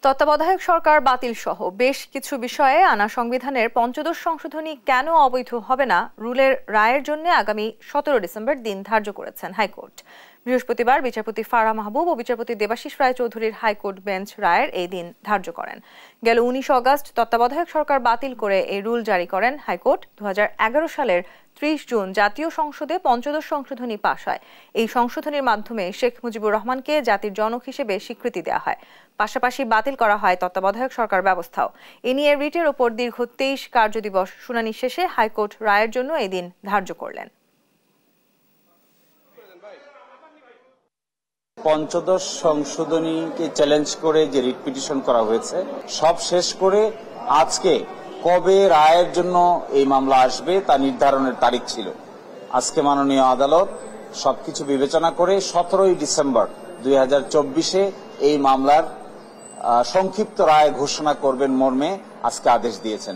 তত্ত্বাবধায়ক সরকার বাতিল সহ বেশ কিছু বিষয়ে আনা সংবিধানের পঞ্চদশ সংশোধনী কেন অবৈধ হবে না রুলের রায়ের জন্য আগামী 17 ডিসেম্বর দিন ধার্য করেছেন হাইকোর্ট। বৃহস্পতিবার বিচারপতি ফারাহ মাহবুব ও বিচারপতি দেবাশিস রায়চৌধুরীর হাইকোর্ট বেঞ্চ রায়ের এই দিন ধার্য করেন। গেল 19 অগস্ট তত্ত্বাবধায়ক সরকার বাতিল করে এই রুল জারি করেন হাইকোর্ট। 2011 সালের 30 জুন জাতীয় সংসদে পঞ্চদশ সংশোধনী পাশ হয়। এই সংশোধনীর মাধ্যমে শেখ মুজিবুর রহমানকে জাতির জনক হিসেবে স্বীকৃতি দেওয়া হয়। পাশাপাশি বাতিল করা হয় তত্ত্বাবধায়ক সরকার ব্যবস্থাও। এ নিয়ে রিটের ওপর দীর্ঘ 23 কার্যদিবস শুনানি শেষে হাইকোর্ট রায়ের জন্য এই দিন ধার্য করলেন। পঞ্চদশ সংশোধনীকে চ্যালেঞ্জ করে যে রিট পিটিশন করা হয়েছে সব শেষ করে আজকে কবে রায়ের জন্য এই মামলা আসবে তা নির্ধারণের তারিখ ছিল। আজকে মাননীয় আদালত সবকিছু বিবেচনা করে 17 ডিসেম্বর 2024 এই মামলার সংক্ষিপ্ত রায় ঘোষণা করবেন মর্মে আজকে আদেশ দিয়েছেন।